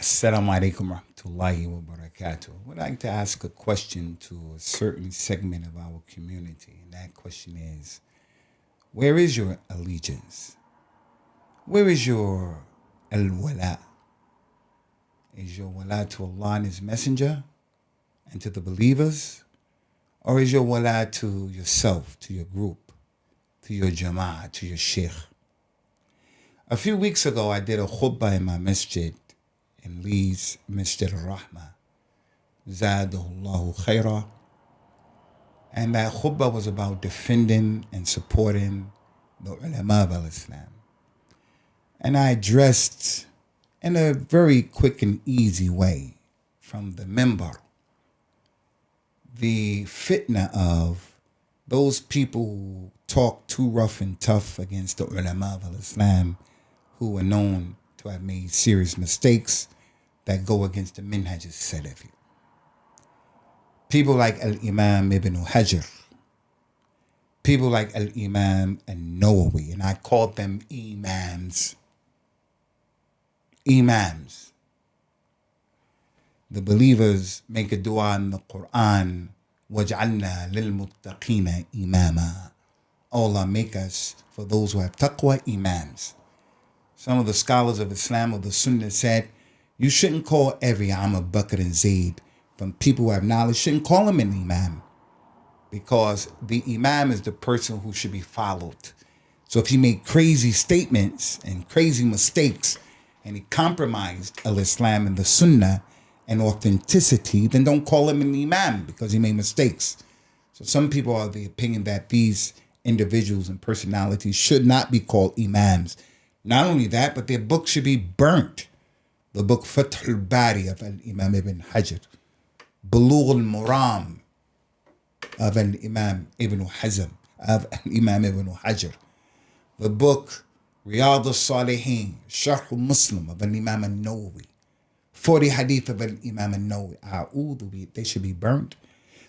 Assalamu alaikum rahmatullahi wa barakatuh. I would like to ask a question to a certain segment of our community. And that question is, where is your allegiance? Where is your al-wala? Is your wala to Allah and His Messenger and to the believers? Or is your wala to yourself, to your group, to your jama'ah, to your sheikh? A few weeks ago, I did a khutbah in my masjid in Lee's Masjid al-Rahmah, Zadahullahu khairah. And that khutbah was about defending and supporting the ulama of al-Islam. And I addressed in a very quick and easy way from the minbar the fitna of those people who talk too rough and tough against the ulama of al-Islam, who are known to have made serious mistakes that go against the minhaj al-Salafi. People like Al-Imam Ibn Hajar, people like Al-Imam al-Nawawi, and I called them imams. Imams. The believers make a dua in the Quran, وَجْعَلْنَا لِلْمُتَّقِينَ إِمَامًا. Allah make us, for those who have taqwa, imams. Some of the scholars of Islam, of the Sunnah, said, you shouldn't call every Abu Bakr and Zayd from people who have knowledge, shouldn't call him an imam, because the imam is the person who should be followed. So if he made crazy statements and crazy mistakes and he compromised al-Islam and the Sunnah and authenticity, then don't call him an imam because he made mistakes. So some people are of the opinion that these individuals and personalities should not be called imams. Not only that, but their book should be burnt. The book Fath al-Bari of Al-Imam Ibn Hajar, Bulugh al-Maram of Al-Imam Ibn Hazm, of Al-Imam Ibn Hajar, the book Riyadh al-Salihin, Sharh al-Muslim of Al-Imam al-Nawawi, 40 hadith of Al-Imam al-Nawawi, they should be burnt.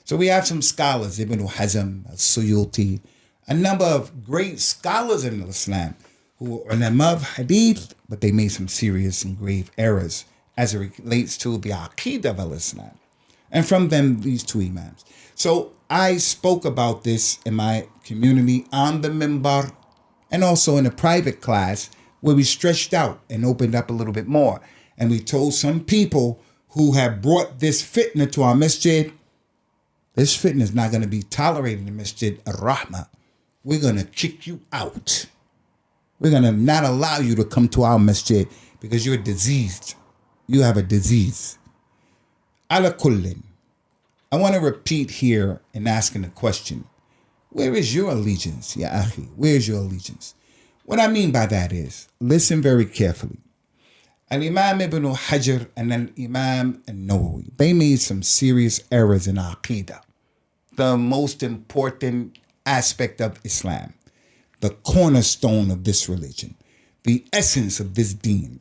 So we have some scholars, Ibn Hazm, al-Suyuti, a number of great scholars in Islam who are ulama of hadith, but they made some serious and grave errors as it relates to the aqeedah of al-Islam. And from them, these two imams. So I spoke about this in my community on the minbar and also in a private class where we stretched out and opened up a little bit more. And we told some people who have brought this fitna to our masjid, this fitna is not going to be tolerated in the Masjid al-Rahmah. We're going to kick you out. We're going to not allow you to come to our masjid because you're diseased. You have a disease. Ala kullin. I want to repeat here in asking a question. Where is your allegiance, ya akhi? Where is your allegiance? What I mean by that is, listen very carefully. Al-Imam Ibn Hajar and Al-Imam al-Nawawi, they made some serious errors in aqeedah, the most important aspect of Islam, the cornerstone of this religion, the essence of this deen.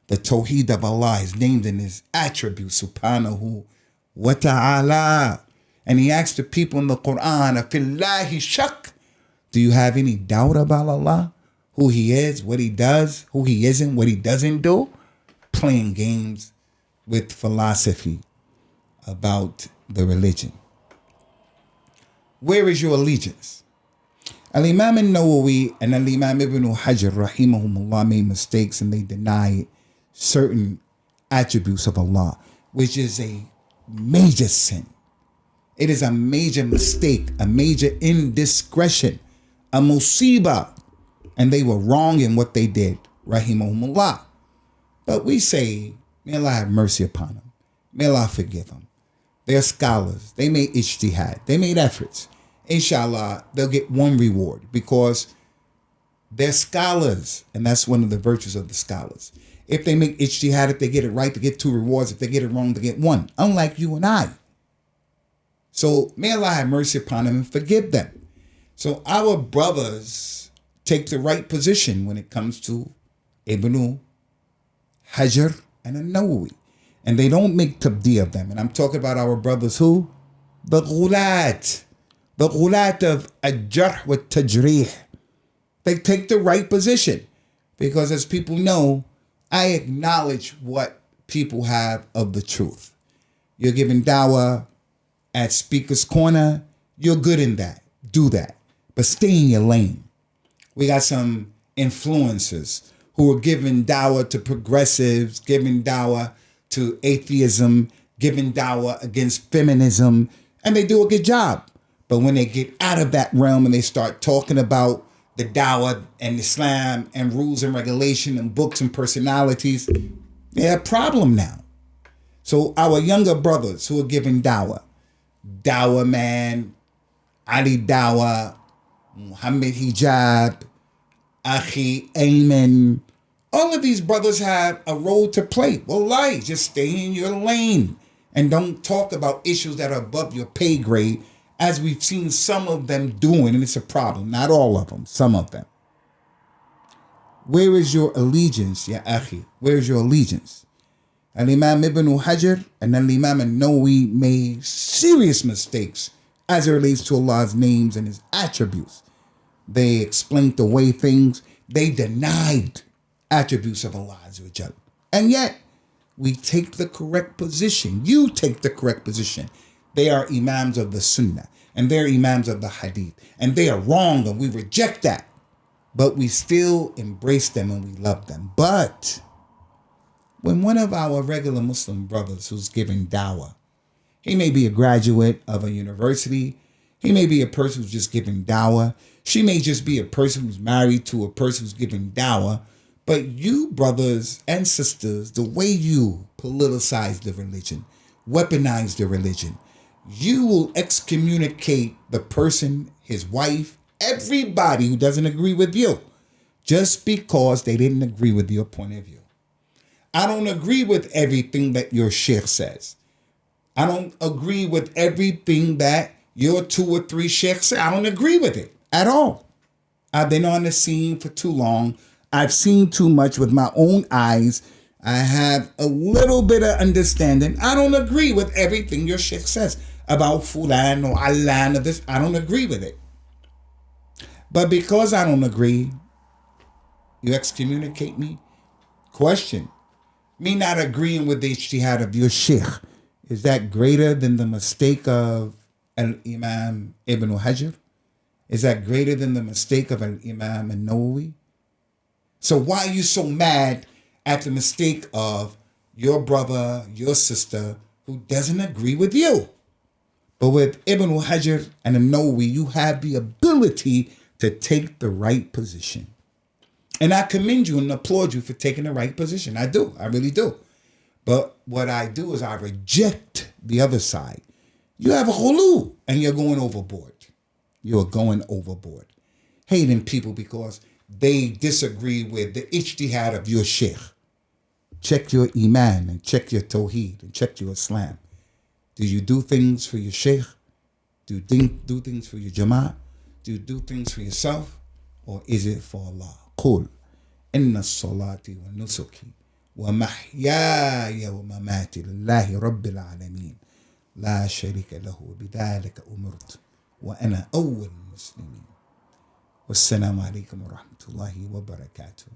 The Tawheed of Allah is named in His attributes, subhanahu wa ta'ala. And He asked the people in the Quran, Afillahi shak, do you have any doubt about Allah? Who He is, what He does, who He isn't, what He doesn't do? Playing games with philosophy about the religion. Where is your allegiance? Al-Imam al-Nawawi and Al-Imam Ibn Hajar, rahimahumullah, made mistakes and they denied certain attributes of Allah, which is a major sin. It is a major mistake, a major indiscretion, a musibah. And they were wrong in what they did, rahimahumullah. But we say, may Allah have mercy upon them. May Allah forgive them. They're scholars. They made ijtihad. They made efforts. Inshallah, they'll get one reward because they're scholars. And that's one of the virtues of the scholars. If they make ijtihad, if they get it right, they get two rewards. If they get it wrong, they get one. Unlike you and I. So may Allah have mercy upon them and forgive them. So our brothers take the right position when it comes to Ibn Hajar and al-Nawawi. And they don't make tabdi of them. And I'm talking about our brothers who? The ghulat. The ghulat of al-jarh wa tajrih. They take the right position. Because as people know, I acknowledge what people have of the truth. You're giving dawah at Speaker's Corner, you're good in that. Do that. But stay in your lane. We got some influencers who are giving dawah to progressives, giving dawah to atheism, giving dawah against feminism, and they do a good job. But when they get out of that realm and they start talking about the dawah and Islam and rules and regulation and books and personalities, they have a problem now. So our younger brothers who are giving dawah, man, Ali Dawah, Muhammad Hijab, Akhi Ayman, all of these brothers have a role to play. Wallahi, just stay in your lane and don't talk about issues that are above your pay grade, as we've seen some of them doing, and it's a problem. Not all of them, some of them. Where is your allegiance, ya akhi? Where is your allegiance? Al-Imam Ibn Hajar and Al-Imam An-Nawawi made serious mistakes as it relates to Allah's names and His attributes. They explained away things. They denied attributes of Allah Azza wa Jal. And yet, we take the correct position. You take the correct position. They are imams of the Sunnah, and they're imams of the Hadith, and they are wrong, and we reject that. But we still embrace them and we love them. But when one of our regular Muslim brothers who's giving dawah, he may be a graduate of a university, he may be a person who's just giving dawah, she may just be a person who's married to a person who's giving dawah, but you brothers and sisters, the way you politicize the religion, weaponize the religion, you will excommunicate the person, his wife, everybody who doesn't agree with you, just because they didn't agree with your point of view. I don't agree with everything that your sheikh says. I don't agree with everything that your 2 or 3 sheikhs say. I don't agree with it at all. I've been on the scene for too long. I've seen too much with my own eyes. I have a little bit of understanding. I don't agree with everything your sheikh says about Fulan or Alan or this. I don't agree with it. But because I don't agree, you excommunicate me? Question. Me not agreeing with the ijtihad of your sheikh, is that greater than the mistake of Al-Imam Ibn Hajar? Is that greater than the mistake of Al-Imam An-Nawawi? So why are you so mad at the mistake of your brother, your sister, who doesn't agree with you? But with Ibn Hajar and An-Nawawi, you have the ability to take the right position. And I commend you and applaud you for taking the right position. I do. I really do. But what I do is I reject the other side. You have a ghulu and you're going overboard. You're going overboard. Hating people because they disagree with the ijtihad of your sheikh. Check your iman and check your tawheed and check your Islam. Do you do things for your sheikh? Do you do things for your jama'ah? Do you do things for yourself? Or is it for Allah? قل إن الصلاة ونسكي ومحياي ومماتي لله رب العالمين لا شريك له بذلك أمرت وأنا أول المسلمين والسلام عليكم ورحمة الله وبركاته.